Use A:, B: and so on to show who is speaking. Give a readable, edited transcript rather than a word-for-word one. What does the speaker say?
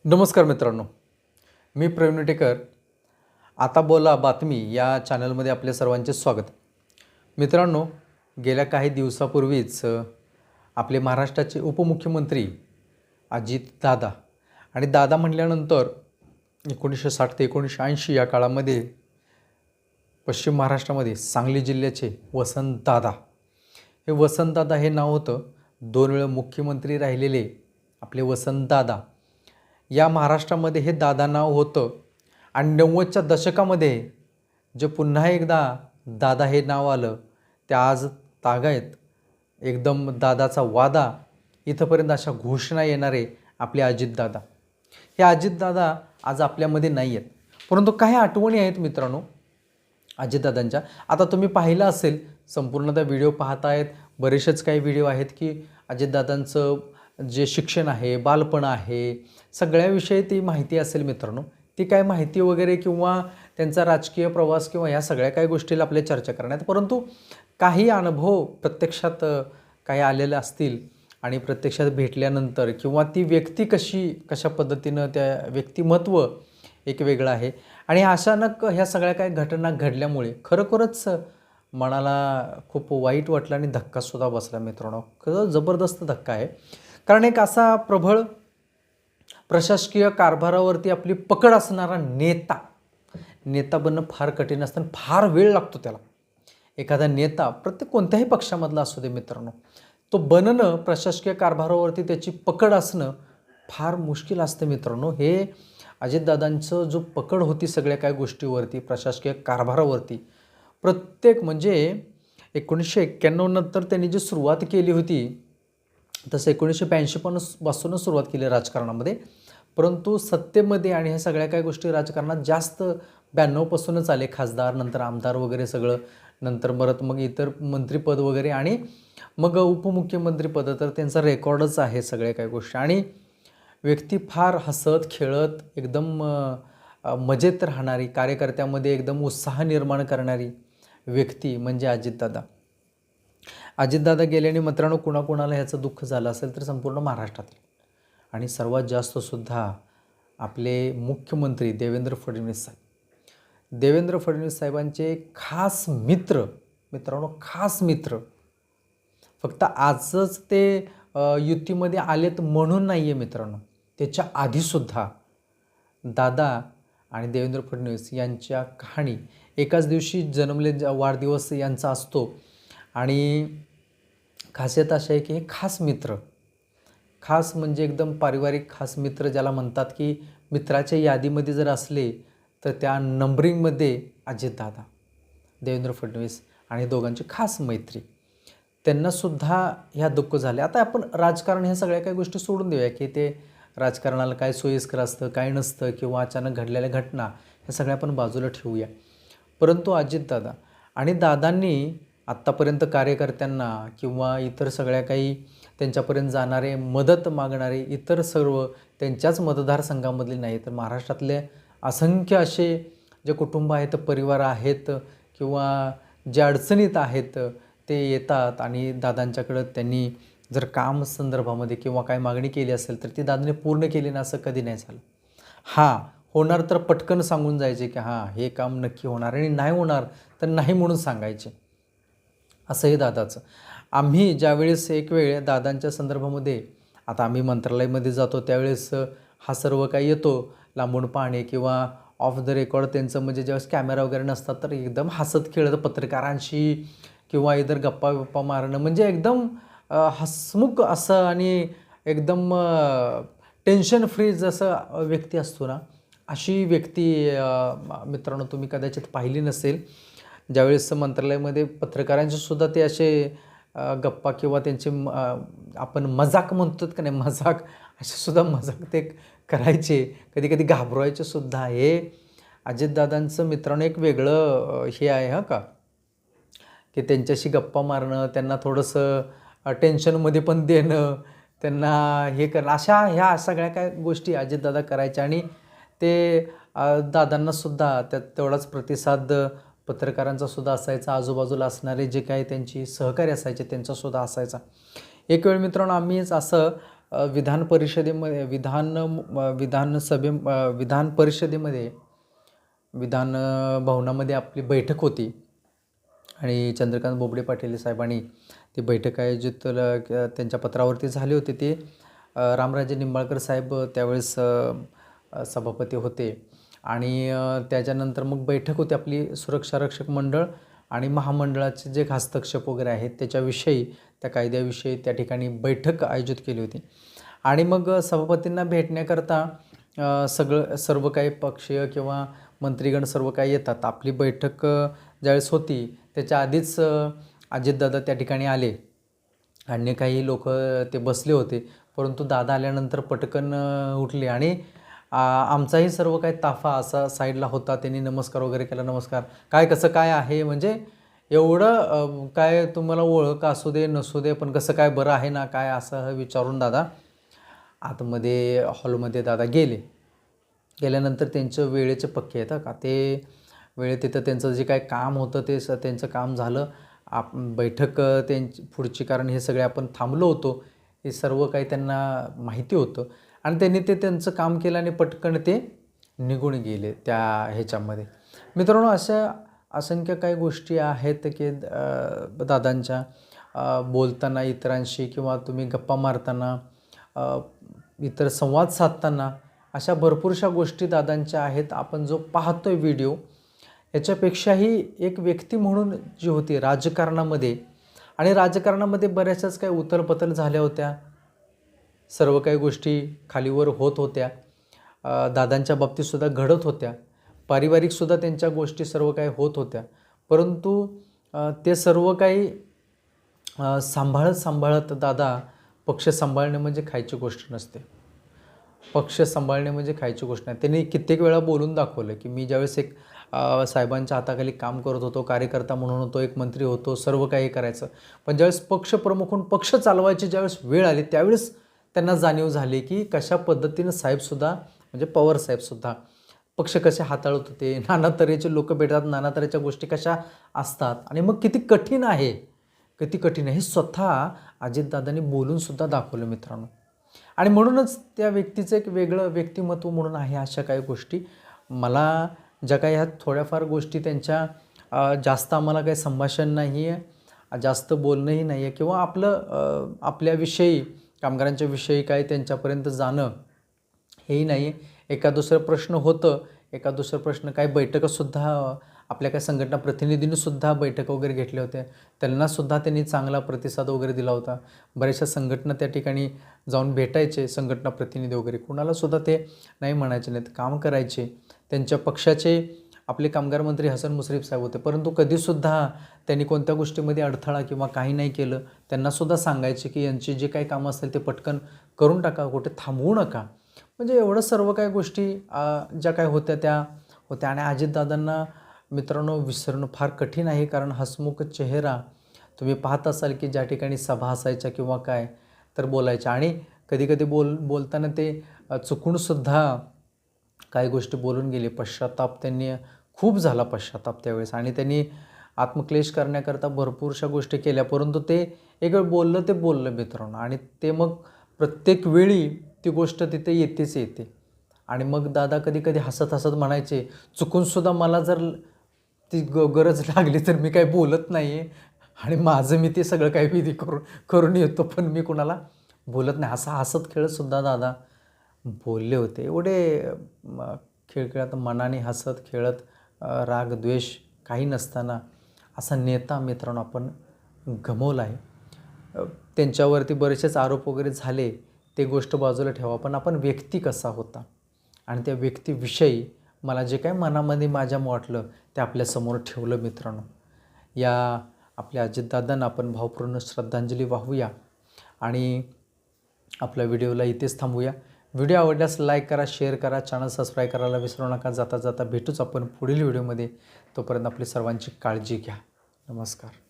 A: नमस्कार मित्रांनो, मी प्रवीण विटेकर. आता बोला बातमी या चॅनलमध्ये आपल्या सर्वांचे स्वागत. मित्रांनो, गेल्या काही दिवसापूर्वीच आपले महाराष्ट्राचे उपमुख्यमंत्री अजित दादा आणि दादा म्हटल्यानंतर 1960 ते 1980 या काळामध्ये पश्चिम महाराष्ट्रामध्ये सांगली जिल्ह्याचे वसंतदादा, हे वसंतदादा हे नाव होतं. 2 वेळा मुख्यमंत्री राहिलेले आपले वसंतदादा, या महाराष्ट्रामध्ये हे दादा नाव होतं. आणि 90च्या दशकामध्ये जे पुन्हा एकदा दादा हे नाव आलं, ते आज तागायत एकदम दादाचा वादा इथंपर्यंत अशा घोषणा येणारे आपले अजितदादा. हे अजितदादा आज आपल्यामध्ये नाही आहेत, परंतु काही आठवणी आहेत मित्रांनो अजितदादांच्या. आता तुम्ही पाहिलं असेल, संपूर्ण त्या व्हिडिओ पाहतायत, बरेचसेच काही व्हिडिओ आहेत की अजितदादांचं जे शिक्षण आहे, बालपण आहे, सगळ्याविषयी ती माहिती असेल मित्रांनो. ती काय माहिती वगैरे किंवा त्यांचा राजकीय प्रवास किंवा ह्या सगळ्या काही गोष्टीला आपल्या चर्चा करण्यात, परंतु काही अनुभव प्रत्यक्षात काही आलेले असतील आणि प्रत्यक्षात भेटल्यानंतर किंवा ती व्यक्ती कशा पद्धतीनं त्या व्यक्तिमत्व एक वेगळं आहे. आणि अचानक ह्या सगळ्या काही घटना घडल्यामुळे खरोखरच मनाला खूप वाईट वाटलं आणि धक्कासुद्धा बसला मित्रांनो. खरं जबरदस्त धक्का आहे, कारण एक असा प्रबळ प्रशासकीय कारभारावरती आपली पकड असणारा नेता बनणं फार कठीण असतं, फार वेळ लागतो त्याला. एखादा नेता प्रत्येक कोणत्याही पक्षामधला असू दे मित्रांनो, तो बनणं, प्रशासकीय कारभारावरती त्याची पकड असणं फार मुश्किल असतं मित्रांनो. हे अजितदादांचं जो पकड होती सगळ्या काही गोष्टीवरती, प्रशासकीय कारभारावरती, प्रत्येक म्हणजे 1991 नंतर त्यांनी जी सुरुवात केली होती, तसं 1982 पासूनच सुरुवात केली राजकारणामध्ये, परंतु सत्तेमध्ये आणि ह्या सगळ्या काही गोष्टी राजकारणात जास्त 92 पासूनच आले. खासदार, नंतर आमदार वगैरे सगळं, नंतर परत मग इतर मंत्रिपद वगैरे आणि मग उपमुख्यमंत्रीपद, तर त्यांचा रेकॉर्डच आहे सगळ्या काही गोष्टी. आणि व्यक्ती फार हसत खेळत एकदम मजेत राहणारी, कार्यकर्त्यामध्ये एकदम उत्साह निर्माण करणारी व्यक्ती म्हणजे अजितदादा. अजितदादा गेल्याने मित्रांनो कुणाकुणाला ह्याचं दुःख झालं असेल तर संपूर्ण महाराष्ट्रातील, आणि सर्वात जास्त सुद्धा आपले मुख्यमंत्री देवेंद्र फडणवीस साहेब. देवेंद्र फडणवीस साहेबांचे खास मित्र मित्रांनो, खास मित्र. फक्त आजच ते युतीमध्ये आलेत म्हणून नाही आहे मित्रांनो, त्याच्या आधीसुद्धा दादा आणि देवेंद्र फडणवीस यांच्या कहाणी एकाच दिवशी जन्मले, वाढदिवस यांचा असतो. आणि खासियत अशी आहे की हे खास मित्र, खास म्हणजे एकदम पारिवारिक खास मित्र ज्याला म्हणतात, की मित्राच्या यादीमध्ये जर असले तर त्या नंबरिंगमध्ये अजितदादा, देवेंद्र फडणवीस आणि दोघांची खास मैत्री. त्यांनासुद्धा ह्या दुःख झाले. आता आपण राजकारण ह्या सगळ्या काही गोष्टी सोडून देऊया, की ते राजकारणाला काय सोयीस्कर असतं, काय नसतं, किंवा अचानक घडलेल्या घटना ह्या सगळ्या आपण बाजूला ठेवूया. परंतु अजितदादा आणि दादांनी आत्तापर्यंत कार्यकर्त्यांना किंवा इतर सगळ्या काही त्यांच्यापर्यंत जाणारे, मदत मागणारे, इतर सर्व त्यांच्याच मतदारसंघामधले नाही तर महाराष्ट्रातले असंख्य असे जे कुटुंब आहेत, परिवार आहेत, किंवा जे अडचणीत आहेत, ते येतात आणि दादांच्याकडं त्यांनी जर काम संदर्भामध्ये किंवा काय मागणी केली असेल तर ती दादाने पूर्ण केली ना, असं कधी नाही झालं. हां, होणार तर पटकन सांगून जायचे की हां हे काम नक्की होणार, आणि नाही होणार तर नाही म्हणून सांगायचे. असंही दादाचं. आम्ही ज्यावेळेस एक वेळ दादांच्या संदर्भामध्ये, आता आम्ही मंत्रालयामध्ये जातो त्यावेळेस हा सर्व काही येतो, लांबून पाहणे किंवा ऑफ द रेकॉर्ड त्यांचं, म्हणजे ज्यावेळेस कॅमेरा वगैरे नसतात तर एकदम हसत खेळत पत्रकारांशी किंवा इतर गप्पा मारणं, म्हणजे एकदम हसमुख असं आणि एकदम टेन्शन फ्री जसं व्यक्ती असतो ना, अशी व्यक्ती मित्रांनो तुम्ही कदाचित पाहिली नसेल. ज्यावेळेस मंत्रालयामध्ये पत्रकारांचे सुद्धा ते असे गप्पा किंवा त्यांचे आपण मजाक म्हणतो का नाही, मजाक, असे सुद्धा मजाक ते करायचे, कधी कधी घाबरवायचे सुद्धा. हे अजितदादांचं मित्रांनो एक वेगळं हे आहे हां का, की त्यांच्याशी गप्पा मारणं, त्यांना थोडंसं टेन्शनमध्ये पण देणं, त्यांना हे करणं, ह्या सगळ्या काय गोष्टी अजितदादा करायच्या. आणि ते दादांनासुद्धा त्यात तेवढाच प्रतिसाद पत्रकारांचा सुद्धा असायचा, आजूबाजूला असणारे जे काही त्यांची सहकारी असायचे त्यांचासुद्धा असायचा. एक वेळ मित्रांनो आम्हीच असं विधान परिषदेमध्ये विधान परिषदेमध्ये विधान भवनामध्ये आपली बैठक होती आणि चंद्रकांत बोबडे पाटील साहेबांनी ती बैठक आयोजित त्यांच्या पत्रावरती झाली होती. ते रामराजे निंबाळकर साहेब त्यावेळेस सभापती होते आणि त्याच्यानंतर मग बैठक होती आपली सुरक्षा रक्षक मंडळ आणि महामंडळाचे जे हस्तक्षेप वगैरे आहेत त्याच्याविषयी, त्या कायद्याविषयी त्या ठिकाणी बैठक आयोजित केली होती. आणि मग सभापतींना भेटण्याकरता सर्व काही पक्षीय किंवा मंत्रीगण सर्व काही येतात. आपली बैठक ज्यावेळेस होती त्याच्या आधीच अजितदादा त्या ठिकाणी आले. अन्य काही लोक ते बसले होते, परंतु दादा आल्यानंतर पटकन उठले आणि आमचाही सर्व काही ताफा असा साईडला होता. त्यांनी नमस्कार वगैरे केला. नमस्कार, काय कसं काय आहे, म्हणजे एवढं काय तुम्हाला ओळख असू दे नसू दे पण कसं काय बरं आहे ना काय असं विचारून दादा आतमध्ये हॉलमध्ये दादा गेल्यानंतर त्यांचं वेळेचे पक्के आहेत का, ते वेळेत तिथं त्यांचं जे काय काम होतं ते त्यांचं काम झालं. बैठक त्यांची पुढची, कारण हे सगळे आपण थांबलो होतो, हे सर्व काही त्यांना माहिती होतं आणि त्यांनी ते त्यांचं काम केलं आणि पटकन ते निघून गेले त्या ह्याच्यामध्ये. मित्रांनो, अशा असंख्य काही गोष्टी आहेत की दादांच्या बोलताना इतरांशी किंवा तुम्ही गप्पा मारताना, इतर संवाद साधताना अशा भरपूरशा गोष्टी दादांच्या आहेत. आपण जो पाहतोय व्हिडिओ याच्यापेक्षाही एक व्यक्ती म्हणून जी होती राजकारणामध्ये, आणि राजकारणामध्ये बऱ्याचशाच काही उतलपतल झाल्या होत्या, सर्व काही गोष्टी खालीवर होत होत्या, दादांच्या बाबतीतसुद्धा घडत होत्या, पारिवारिकसुद्धा त्यांच्या गोष्टी सर्व काही होत होत्या. परंतु ते सर्व काही सांभाळत दादा, पक्ष सांभाळणे म्हणजे खायची गोष्ट नसते. पक्ष सांभाळणे म्हणजे खायची गोष्ट नाही. त्यांनी कित्येक वेळा बोलून दाखवलं की मी ज्यावेळेस एक साहेबांच्या हाताखाली काम करत होतो, कार्यकर्ता म्हणून होतो, एक मंत्री होतो, सर्व काही करायचं, पण ज्यावेळेस पक्षप्रमुख म्हणून पक्ष चालवायची ज्यावेळेस वेळ आली त्यावेळेस त्यांना जाणीव झाली की कशा पद्धतीनं साहेबसुद्धा, म्हणजे पवार साहेबसुद्धा पक्ष कसे हाताळत होते, नाना तऱ्हेचे लोक भेटतात, नाना तऱ्हेच्या गोष्टी कशा असतात आणि मग किती कठीण आहे, हे स्वतः अजितदादांनी बोलूनसुद्धा दाखवलं मित्रांनो. आणि म्हणूनच त्या व्यक्तीचं एक वेगळं व्यक्तिमत्व म्हणून आहे अशा काही गोष्टी. मला ज्या काही ह्या थोड्याफार गोष्टी त्यांच्या जास्त आम्हाला काही संभाषण नाही आहे, जास्त बोलणंही नाही आहे किंवा आपल्याविषयी, कामगारांच्या विषयी काय त्यांच्यापर्यंत जाणं हेही नाही आहे. एका दुसरं प्रश्न होतं, एका दुसरं प्रश्न काय बैठकसुद्धा आपल्या काही संघटना प्रतिनिधींनीसुद्धा बैठक वगैरे घेतल्या होत्या, त्यांनासुद्धा त्यांनी चांगला प्रतिसाद वगैरे दिला होता. बऱ्याचशा संघटना त्या ठिकाणी जाऊन भेटायचे संघटना प्रतिनिधी वगैरे, कुणालासुद्धा ते नाही म्हणायचे नाहीत, काम करायचे. त्यांच्या पक्षाचे आपले कामगार मंत्री हसन मुश्रीफ साहेब होते, परंतु कधीसुद्धा त्यांनी कोणत्या गोष्टीमध्ये अडथळा किंवा काही नाही केलं. त्यांनासुद्धा सांगायचे की यांची जे काही कामं असतील ते पटकन करून टाका, कुठे थांबवू नका. म्हणजे एवढं सर्व काही गोष्टी ज्या काही होत्या त्या होत्या. आणि अजितदादांना मित्रांनो विसरणं फार कठीण आहे, कारण हसमुख चेहरा तुम्ही पाहत असाल की ज्या ठिकाणी सभा असायच्या किंवा काय तर बोलायच्या, आणि कधीकधी बोलताना ते चुकूनसुद्धा काही गोष्टी बोलून गेले. पश्चाताप त्यांनी खूप झाला पश्चाताप त्यावेळेस, आणि त्यांनी आत्मक्लेश करण्याकरता भरपूरशा गोष्टी केल्या, परंतु ते एक वेळ बोललं मित्रांनो, आणि ते मग प्रत्येक वेळी ती गोष्ट तिथे येते. आणि मग दादा कधी हसत म्हणायचे, चुकूनसुद्धा मला जर ती गरज लागली तर मी काही बोलत नाही आहे आणि माझं मी ते सगळं काही विधी करून येतो, पण मी कुणाला बोलत नाही. असं हसत खेळतसुद्धा दादा बोलले होते. एवढे खेळत मनाने हसत खेळत, राग द्वेष काही नसताना असा नेता मित्रांनो आपण गमावला आहे. त्यांच्यावरती बरेचसेच आरोप वगैरे झाले, ते गोष्ट बाजूला ठेवा, पण आपण व्यक्ती कसा होता आणि त्या व्यक्तीविषयी मला जे काय मनामध्ये माझ्या वाटलं ते आपल्यासमोर ठेवलं मित्रांनो. या आपल्या अजितदादांना आपण भावपूर्ण श्रद्धांजली वाहूया आणि आपल्या व्हिडिओला इथेच थांबूया. व्हिडिओ आवडल्यास लाईक करा, शेअर करा, चॅनल सबस्क्राईब करायला विसरू नका. जाता भेटूच आपण पुढील व्हिडिओमध्ये. तोपर्यंत आपली सर्वांची काळजी घ्या. नमस्कार.